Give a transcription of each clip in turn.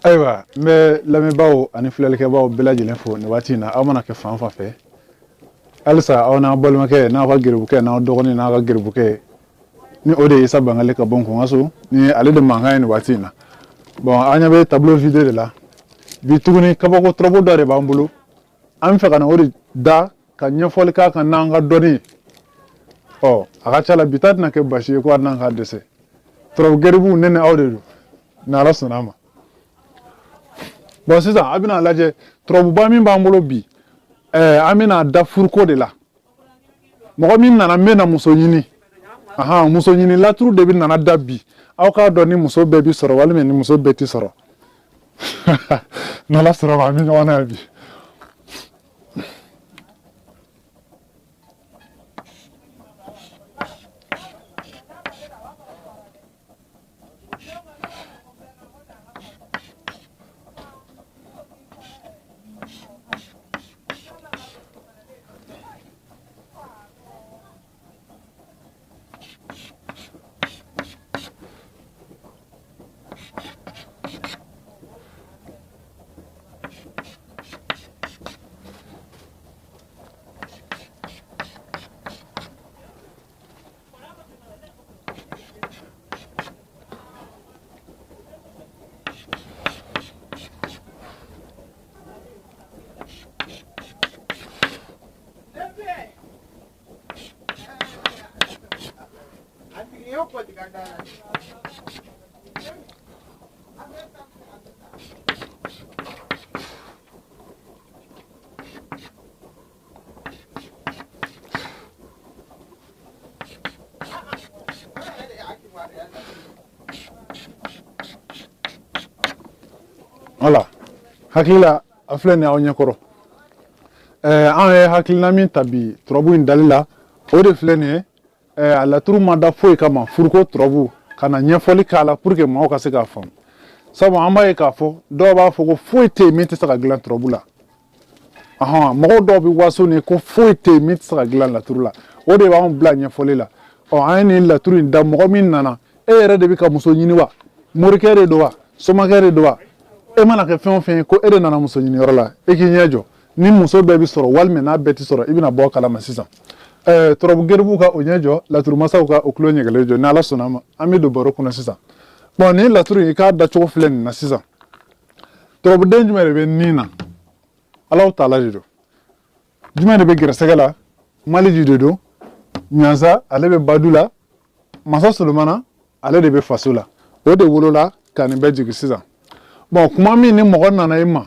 Ayiwa n bɛ lamɛnbaaw ani filɛlikɛbaaw bɛɛ lajɛlen fo nin waati in na aw mana kɛ fan o fan fɛ halisa aw n'a balimakɛ n'aw ka geribukɛ n'aw dɔgɔnin n'a ka geribukɛ ni o de ye Isa Bangale ka bɔ Nkongaso ni ale de mankan ye nin waati in na bon an ɲɛ bɛ tableau vidéo de la bi tuguni kabako tɔrɔbɔ dɔ de b'an bolo an bɛ fɛ ka na o de da ka ɲɛfɔli k'a kan n'an ka dɔnni ɔ a ka ca la bi ta tɛna kɛ basi ye ko hali n'an ka dɛsɛ tɔrɔbɔ geribuw ne ni aw de don ni Ala sɔnn'a ma. Bon sisan a bɛna lajɛ tɔrɔbuba min b'an bolo bi an bɛna da furuko de la mɔgɔ min nana n bɛna muso ɲini muso ɲini laturu de bɛ nana da bi aw k'a dɔn ni muso bɛɛ bi sɔrɔ walima ni muso bɛɛ ti sɔrɔ n'Ala sɔnna ma an bɛ ɲɔgɔn na yan bi. Voilà hakilila a filɛ nin aw ɲɛkɔrɔ an ye hakilina min ta bi tɔrɔbu in dali la o de filɛ nin ye a laturu ma da foyi kama furuko tɔrɔbu ka na ɲɛfɔli k'a la pour que maaw ka se k'a faamu sabu an b'a ye k'a fɔ dɔw b'a fɔ ko foyi tɛ yen min tɛ se ka dilan tɔrɔbu la mɔgɔw dɔw bɛ waso nin ko foyi tɛ yen min tɛ se ka dilan laturu la o de b'anw bila ɲɛfɔli la an ye nin laturu in da mɔgɔ min nana e yɛrɛ de bɛ ka muso ɲini wa morikɛ de don wa somakɛ de don wa e mana kɛ fɛn o fɛn ye ko e de nana muso ɲiniyɔrɔ la e k'i ɲɛ jɔ ni muso bɛɛ bi sɔrɔ walima n'a bɛɛ ti sɔrɔ i bɛna bɔ kalama sisan tɔrɔbu geribuw ka o ɲɛ jɔ laturu masaw ka o kulo ɲɛgɛlen jɔ ni Ala sɔnna a ma an bɛ don baro kɔnɔ sisan bon nin laturu in i k'a dacogo filɛ nin na sisan tɔrɔbuden jumɛn de bɛ nin na Alahu Taala de don jumɛn de bɛ gɛrɛsɛgɛ la Maliji de don Ɲansa ale bɛ Badu la Masa Solomana ale de bɛ faso la o de wolola ka nin bɛɛ jigin sisan bon kuma min ni mɔgɔ nana i ma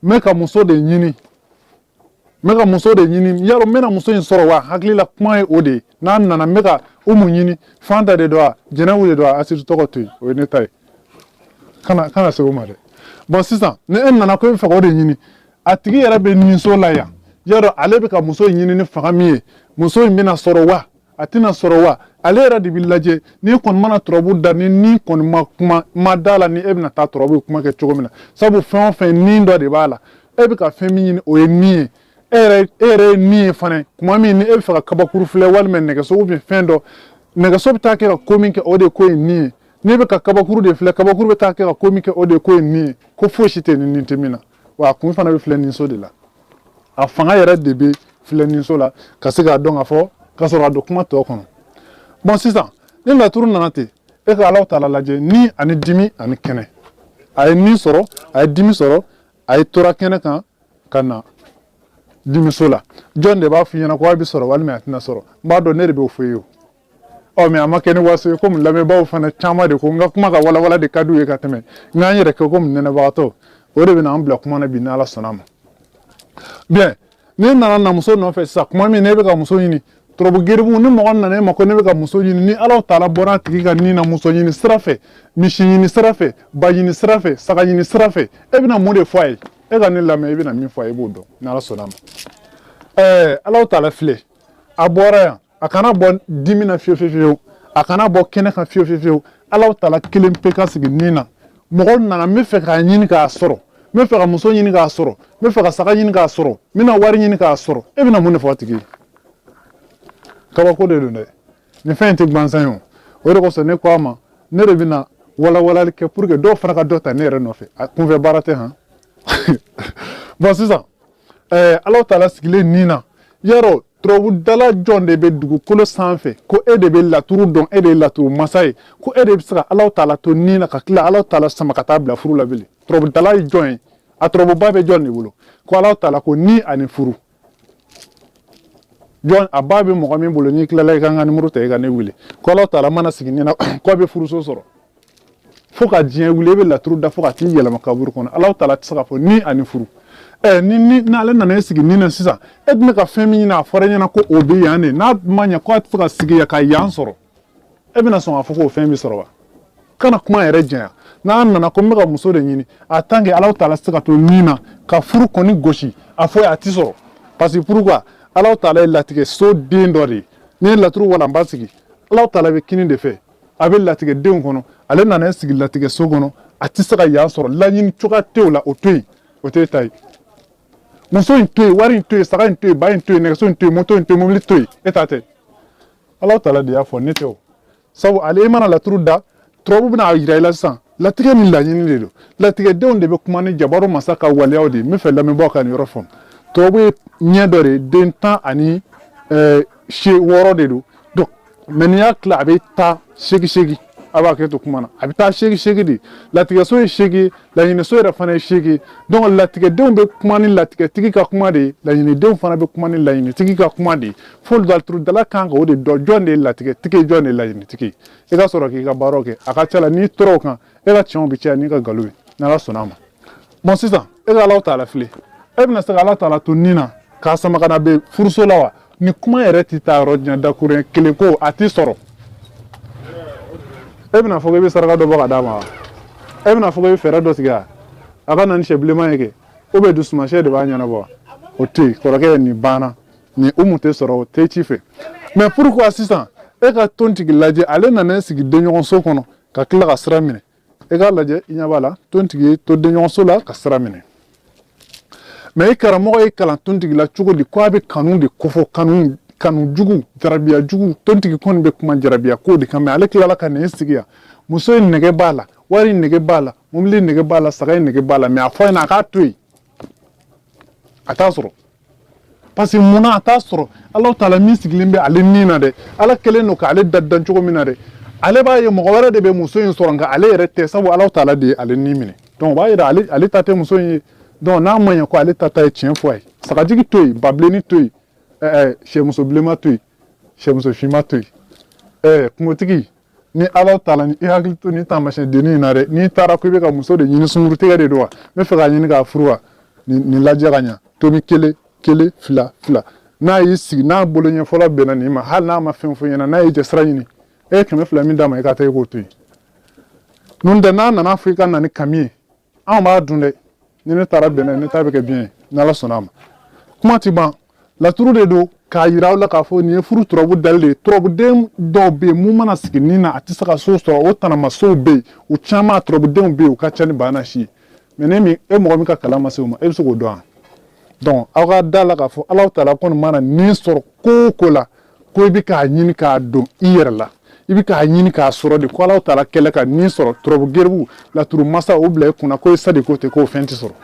n bɛ ka muso de ɲini yarɔ n bɛna muso in sɔrɔ wa hakilila kuma ye o de ye n'a nana n bɛ ka Umu ɲini Fanta de don wa Jɛnɛbu de don wa Asitu tɔgɔ to yen o ye ne ta ye kana se o ma dɛ bon sisan ni e nana ko e bɛ fɛ k'o de ɲini a tigi yɛrɛ bɛ niso la yan yarɔ ale bɛ ka muso in ɲini ni fanga min ye muso in bɛna sɔrɔ wa a tɛna sɔrɔ wa ale yɛrɛ de bɛ lajɛ n'i kɔni mana tɔrɔbu da ni kɔni ma kuma ma da la ni e bɛna taa tɔrɔbu kuma kɛ cogo min na sabu fɛn o fɛn nin dɔ de b'a la e bɛ ka fɛn min ɲini o ye nin ye e yɛrɛ ye nin ye fana kuma min ni e bɛ fɛ ka kabakuru filɛ walima nɛgɛso ou bien fɛn dɔ nɛgɛso bɛ taa kɛ ka ko min kɛ o de ko ye nin ye n'i bɛ ka kabakuru de filɛ kabakuru bɛ taa kɛ ka ko min kɛ o de ko ye nin ye ko foyi si tɛ nin tɛ min na wa a kun fana bɛ filɛ niso de la a fanga yɛrɛ de bɛ filɛ niso la ka se k'a dɔn ka fɔ ka sɔrɔ a don kuma tɔ kɔnɔ bon sisan ni laturu nana ten e ka Alahu Taala lajɛ ni ani dimi ani kɛnɛ a ye nin sɔrɔ a ye dimi sɔrɔ a ye tora kɛnɛ kan ka na dimiso la jɔn de b'a f'i ɲɛna ko a bɛ sɔrɔ walima a tɛna sɔrɔ n b'a dɔn ne de b'o fɔ i ye o mais a ma kɛ ni waso ye komi lamɛnbaaw fana caman de ko n ka kuma ka walawala de ka d'u ye ka tɛmɛ n k'an yɛrɛ kɛ komi nɛnɛbagatɔ o de bɛ na an bila kuma na bi ni Ala sɔnna a ma bien ni nana na muso nɔfɛ sisan kuma min ne bɛ ka muso ɲini tɔrɔbu geribu ni mɔgɔ nana e ma ko ne bɛ ka muso ɲini ni Alahu Taala bɔra a tigi ka nin na muso ɲini sira fɛ misi ɲini sira fɛ ba ɲini sira fɛ saga ɲini sira fɛ e bɛna mun de fɔ a ye e ka ne lamɛn e bɛna min fɔ a ye i b'o dɔn ni Ala sɔnna a ma Alahu Taala filɛ a bɔra yan a kana bɔ dimi na fiyewu fiyewu a kana bɔ kɛnɛ kan fiyewu fiyewu Alahu Taala kelen pe ka sigi nin na mɔgɔ nana n bɛ fɛ k'a ɲini k'a sɔrɔ n bɛ fɛ ka muso ɲini k'a sɔrɔ n bɛ fɛ ka saga ɲini k'a sɔrɔ n bɛna wari ɲini k'a sɔrɔ e bɛna mun de fɔ a tigi ye kabako de don dɛ nin fɛn in tɛ gansan ye o de kosɔn ne ko a ma ne de bɛna wala kɛ pour que dɔw fana ka dɔ ta ne yɛrɛ nɔfɛ a kunfɛ baara tɛ han bon sisan Alahu Taala sigilen nin na yarɔ turabudala jɔn de bɛ dugukolo sanfɛ ko e de bɛ laturu dɔn e de ye laturu masa ye ko e de bɛ se ka Alahu Taala to nin na ka tila Alahu Taala sama ka taa bila furu la bilen turabudala ye jɔn ye a turabuba bɛ jɔn de bolo ko Alahu Taala ko ni ani furu jɔn a ba bɛ mɔgɔ min bolo n'i tilala i ka n ka nimoro ta i ka ne wele ko Alahu Taala mana sigi nin na ko a bɛ furuso sɔrɔ fo ka diɲɛ wuli e bɛ laturu da fo ka t'i yɛlɛma kaburu kɔnɔ Alahu Taala tɛ se ka fɔ ni ani furu n'ale nana e sigi nin na sisan e tun bɛ ka fɛn min ɲini a fɔra ɲɛna ko o bɛ yan de n'a ma ɲɛ ko a tɛ se ka sigi yan ka yan sɔrɔ e bɛna sɔn k'a fɔ k'o fɛn bɛ sɔrɔ wa kana kuma yɛrɛ janya n'a nana ko n bɛ ka muso de ɲini a tant que Alahu Taala tɛ se ka to nin na ka furu kɔni gosi a fɔ a tɛ sɔrɔ parce que pourquoi Alahu Taala ye latigɛ so den dɔ de ye n'i ye laturu walanba sigi Alahu Taala bɛ kini de fɛ a bɛ latigɛ denw kɔnɔ ale nana e sigi latigɛ so kɔnɔ a tɛ se ka yan sɔrɔ laɲini cogoya tɛ o la o to yen o t'e ta ye muso in to yen wari in to yen saga in to yen ba in to yen nɛgɛso in to yen moto in to yen mobili to yen e ta tɛ Alahu Taala de y'a fɔ ne tɛ o sabu ale i mana laturu da turabu bɛna a yira i la sisan latigɛ ni laɲini de don latigɛdenw de bɛ kuma ni jabaru masa ka waleyaw de ye n bɛ fɛ lamɛnbaaw ka nin yɔrɔ faamu turabu ye ɲɛ dɔ de ye den 16 de don donc mais n'i y'a tila a bɛ taa 8 a b'a kɛ to kuma na a bɛ taa 8 de latigɛso ye 8 laɲiniso yɛrɛ fana ye 8 donc latigɛdenw bɛ kuma ni latigɛtigi ka kuma de ye laɲinidenw fana bɛ kuma ni laɲinitigi ka kuma de ye fo laturudala kan ka o de dɔn jɔn de ye latigɛtigi ye jɔn de ye laɲinitigi ye i ka sɔrɔ k'i ka baaraw kɛ a ka ca la n'i tora o kan e ka tiɲɛw bɛ caya n'i ka nkalon ye n'Ala sɔnna a ma bon sisan e ka Alahu Taala filɛ e bɛna se ka Alahu Taala to nin na k'a sama ka na bɛn furuso la wa ni kuma yɛrɛ tɛ taa yɔrɔ jan dakuruɲɛ kelen ko a tɛ sɔrɔ e bɛna fɔ ko i bɛ saraka dɔ bɔ ka d'a ma wa e bɛna fɔ ko i bɛ fɛɛrɛ dɔ tigɛ a ka na ni sɛ bilenman ye kɛ o bɛ dusumansɛ de b'a ɲɛnabɔ wa o tɛ yen kɔrɔkɛ ye nin banna nin umu tɛ sɔrɔ o tɛ ci fɛ mais pourquoi sisan e ka tontigi lajɛ ale nana sigi denɲɔgɔnso kɔnɔ ka tila ka sira minɛ e k'a lajɛ i ɲɛ b'a la tontigi ye to denɲɔgɔnso la ka sira minɛ mais i karamɔgɔ ye kalan tontigi la cogo di ko a bɛ kanu de kofɔ kanu jugu jarabiya jugu tontigi kɔni bɛ kuma jarabiya ko de kan mais ale tilala ka nin sigi yan muso in nɛgɛ b'a la wari in nɛgɛ b'a la mobili nɛgɛ b'a la saga in nɛgɛ b'a la mais a fɔ ɲɛna a k'a to yen a t'a sɔrɔ parce que munna a t'a sɔrɔ Alahu Taala min sigilen bɛ ale nin na dɛ Ala kɛlen don k'ale dan cogo min na dɛ ale b'a ye mɔgɔ wɛrɛ de bɛ muso in sɔrɔ nka ale yɛrɛ tɛ sabu Alahu Taala de ye ale nin minɛ donc o b'a yira ale ta tɛ muso in ye donc n'a ma ɲɛ ko ale ta ye tiɲɛ fɔ a ye sagajigi to yen babilenni to yen sɛmuso bilenma to yen sɛmuso finma to yen kungotigi ni Alahu Taala ni i hakili to nin taamasiyɛn dennin in na dɛ n'i taara ko i bɛ ka muso de ɲini sunkurutigɛ de don wa n bɛ fɛ k'a ɲini k'a furu wa nin lajɛ ka ɲa tomi kelen fila n'a y'i sigi n'a bolo ɲɛfɔla bɛnna nin ma hali n'a ma fɛn fɔ ɲɛna n'a y'i jɛ sira ɲini e ye 200 min d'a ma i ka taa i k'o to yen n'o tɛ n'a nana fɔ i ka na ni kami ye anw b'a dun dɛ ni ne taara bɛnna ne ta bɛ kɛ bien ye n'Ala sɔnna a ma kuma ti ban laturu de don k'a yira aw la k'a fɔ nin ye furu turabu dali de ye turabuden dɔw bɛ yen mun mana sigi nin na a tɛ se ka so sɔrɔ o tanamasow bɛ yen u caman turabudenw bɛ yen u ka ca ni bana si ye mais e mɔgɔ min ka kalan ma se o ma e bɛ se k'o dɔn wa donc aw ka da la k'a fɔ Alahu Taala kɔni mana nin sɔrɔ ko o ko la ko i bɛ k'a ɲini k'a dɔn i yɛrɛ la i bɛ k'a ɲini k'a sɔrɔ de ko Alahu Taala kɛlɛ ka nin sɔrɔ turabu geribu laturu masa o bila i kunna ko i sa de ko ten k'o fɛn tɛ sɔrɔ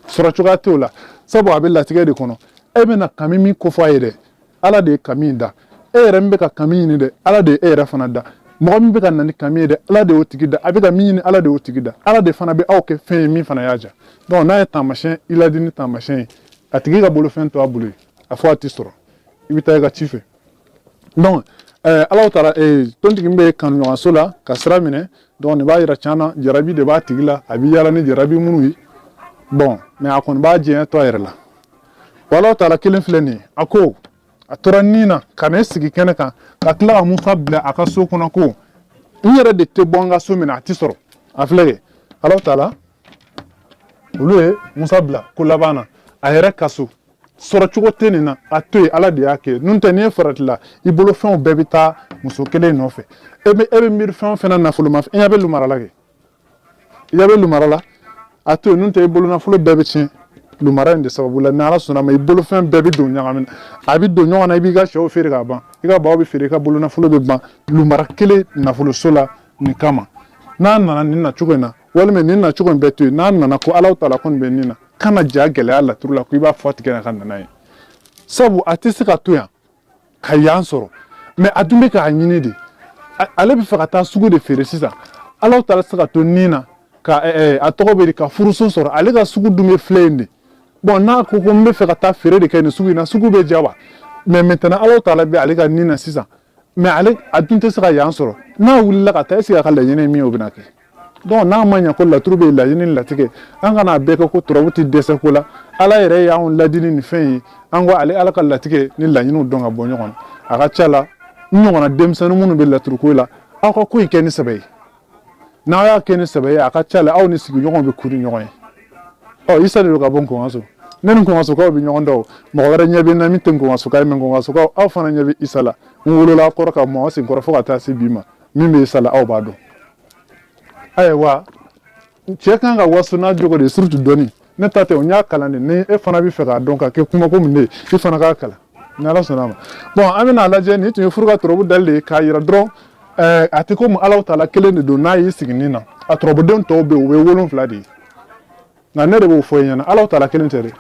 sɔrɔ cogoya tɛ o la sabu a bɛ latigɛ de kɔnɔ e bɛna kami min ko fɔ a ye dɛ Ala de ye kami da e yɛrɛ min bɛ ka kami ɲini dɛ Ala de ye e yɛrɛ fana da mɔgɔ min bɛ ka na ni kami ye dɛ Ala de y'o tigi da a bɛ ka min ɲini Ala de y'o tigi da Ala de fana bɛ aw kɛ fɛn ye min fana y'a ja donc n'a ye taamasiyɛn i ladi ni taamasiyɛn ye a tigi ka bolofɛn to a bolo ye a fɔ a tɛ sɔrɔ i bɛ taa i ka ci fɛ donc Alahu Taala tontigi min bɛ kanuɲɔgɔnso la ka sira minɛ donc nin b'a yira tiɲɛ na jarabi de b'a tigi la a bɛ yaala ni jarabi minnu ye bon mais a kɔni b'a diɲɛ to a yɛrɛ la wa Alahu Taala kelen filɛ nin ye a ko a tora nin na ka ne sigi kɛnɛ kan ka tila ka Musa bila a ka so kɔnɔ ko n yɛrɛ de tɛ bɔ n ka so min na a tɛ sɔrɔ a filɛ kɛ Alahu Taala olu ye Musa bila ko laban na a yɛrɛ ka so sɔrɔ cogo tɛ nin na a to yen Ala de y'a kɛ n'o tɛ n'i ye faratila i bolo fɛnw bɛɛ bɛ taa muso kelen nɔfɛ e bɛ miiri fɛn o fɛn na nafolomafɛn i ɲɛ bɛ lumara la kɛ i ɲɛ bɛ lumara la a to yen n'o tɛ i bolo nafolo bɛɛ bɛ tiɲɛ lumara in de sababu la ni Ala sɔnna ma i bolofɛn bɛɛ bɛ don ɲagami na a bɛ don ɲɔgɔn na i b'i ka sɛw feere k'a ban i ka baw bɛ feere i ka bolonafolo bɛ ban lumara kelen nafoloso la nin kama n'a nana nin na cogo in na walima nin na cogo in bɛɛ to yen n'a nana ko Alahu Taala kɔni bɛ nin na kana ja gɛlɛya laturu la ko i b'a fɔ tigɛ na ka nana ye sabu a tɛ se ka to yan ka yan sɔrɔ mais a dun bɛ k'a ɲini de ale bɛ fɛ ka taa sugu de feere sisan Alahu Taala tɛ se ka to nin na ka a tɔgɔ bɛ di ka furuso sɔrɔ ale ka sugu dun bɛ filɛ yen de bon n'a ko ko n bɛ fɛ ka taa feere de kɛ nin sugu in na sugu bɛ ja wa mais maintenant Alahu Taala bɛ ale ka nin na sisan mais ale a dun tɛ se ka yan sɔrɔ n'a wulila ka taa est-ce que a ka laɲini ye min ye o bɛ na kɛ donc n'a ma ɲɛ ko laturu bɛ laɲini latigɛ an kana bɛɛ kɛ ko turabu tɛ dɛsɛ ko la ala yɛrɛ y'anw ladini ni fɛn ye an ko ale ala ka latigɛ ni laɲiniw dɔn ka bɔ ɲɔgɔn na a ka ca la n ɲɔgɔnna denmisɛnnin minnu bɛ laturu ko la aw ka ko in kɛ ni sɛbɛ ye n'aw y'a kɛ ni sɛbɛ ye a ka ca la aw ni sigiɲɔgɔnw bɛ kuru ɲɔgɔn ye ɔ isa de don ka bɔ nkɔnso ne ni nkɔnsokaw bɛ ɲɔgɔn dɔn mɔgɔ wɛrɛ ɲɛ bɛ n na min tɛ nkɔnsoka ye mais nkɔnsokaw aw fana ɲɛ bɛ isa la n wolola kɔrɔ ka mɔ aw sen kɔrɔ fo ka taa se bi ma min bɛ isa la aw b'a dɔn ayiwa cɛ kan ka waso n'a jogo de surtout dɔnni ne ta tɛ o n y'a kalan de ni e fana bɛ fɛ k'a dɔn ka kɛ kuma ko min de ye i fana k'a kalan ni ala sɔnna a ma bon an bɛna lajɛ nin tun ye furu ka tɔrɔbu dali de ye k'a yira dɔrɔn a tɛ komi Alahu Taala kelen de don n'a y'i sigi nin na a tɔrɔbuden tɔw bɛ yen o bɛ 7 de ye nka ne de b'o fɔ i ɲɛna Alahu Taala kelen tɛ dɛ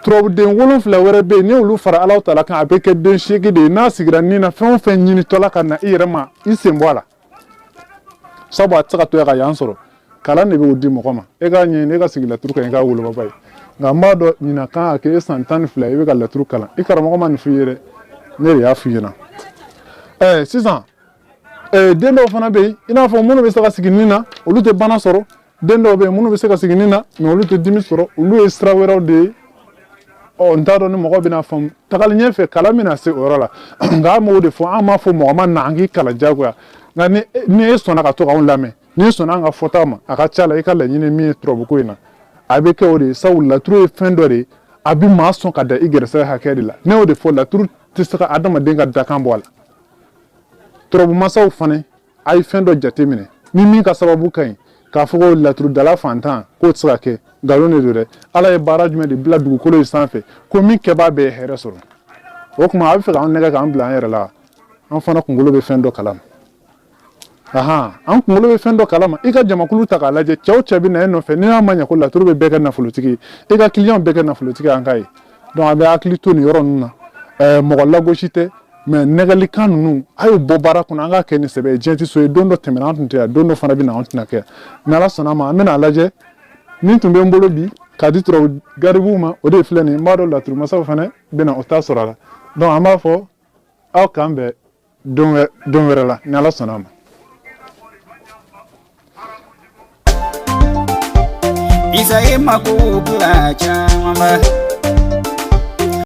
tɔrɔbuden 7 wɛrɛ bɛ yen ni olu fara Alahu Taala kan a bɛ kɛ den 8 de ye n'a sigira nin na fɛn o fɛn ɲinitɔla ka na i yɛrɛ ma i sen bɔ a la sabu a tɛ se ka to yan ka yan sɔrɔ kalan de bɛ o di mɔgɔ ma e k'a ɲɛɲini e ka sigi laturu kan i k'a wolobaba ye nka n b'a dɔn ɲinan kan ka kɛ e san 12 i bɛ ka laturu kalan i karamɔgɔ ma nin f'i ye dɛ ne de y'a f'i ɲɛna sisan den dɔw fana bɛ yen i n'a fɔ minnu bɛ se ka sigi nin na olu tɛ bana sɔrɔ den dɔw bɛ yen minnu bɛ se ka sigi nin na mais olu tɛ dimi sɔrɔ olu ye sira wɛrɛw de ye n t'a dɔn ni mɔgɔ bɛna faamu tagali ɲɛfɛ kalan bɛna se o yɔrɔ la nka an m'o de fɔ an m'a fɔ mɔgɔ ma na an k'i kalan diyagoya nka ni e sɔnna ka to k'anw lamɛn n'i sɔnna an ka fɔta ma a ka ca la i ka laɲini min ye turabuko in na a bɛ kɛ o de ye sabu laturu ye fɛn dɔ de ye a bɛ maa sɔn ka da i gɛrɛsɛgɛ hakɛ de la ne y'o de fɔ laturu tɛ se ka adamaden ka dakan bɔ a la turabu masaw fana a ye fɛn dɔ jateminɛ ni min ka sababu ka ɲi k'a fɔ ko laturudala fantan k'o tɛ se ka kɛ nkalon de don dɛ ala ye baara jumɛn de bila dugukolo in sanfɛ ko min kɛbaa bɛɛ ye hɛrɛ sɔrɔ o tuma a bɛ fɛ k'an nɛgɛ k'an bila an yɛrɛ la an fana kunkolo bɛ fɛn dɔ kalama an kunkolo bɛ fɛn dɔ kalama i ka jamakulu ta k'a lajɛ cɛw cɛ bɛ na e nɔfɛ n'i y'a ma ɲɛ ko laturu bɛ bɛɛ kɛ nafolotigi ye i ka kiliyanw bɛɛ kɛ nafolotigi an ka ye donc a bɛ hakili to nin yɔrɔ ninnu na mɔgɔ lagosi tɛ mais nɛgɛlikan ninnu a y'o bɔ baara kɔnɔ an k'a kɛ ni sɛbɛ ye diɲɛ tɛ so ye don dɔ tɛmɛna an tun tɛ yan don dɔ fana bɛ na an tɛna kɛ yan ni ala sɔnna a ma an bɛna lajɛ min tun bɛ n bolo bi k'a di turabu garibuw ma o de filɛ nin ye n b'a dɔn laturu masaw fana bɛna o ta sɔrɔ a la donc an b'a fɔ aw k'an bɛn don wɛrɛ la ni ala sɔnna a ma. Isa ema kukula chama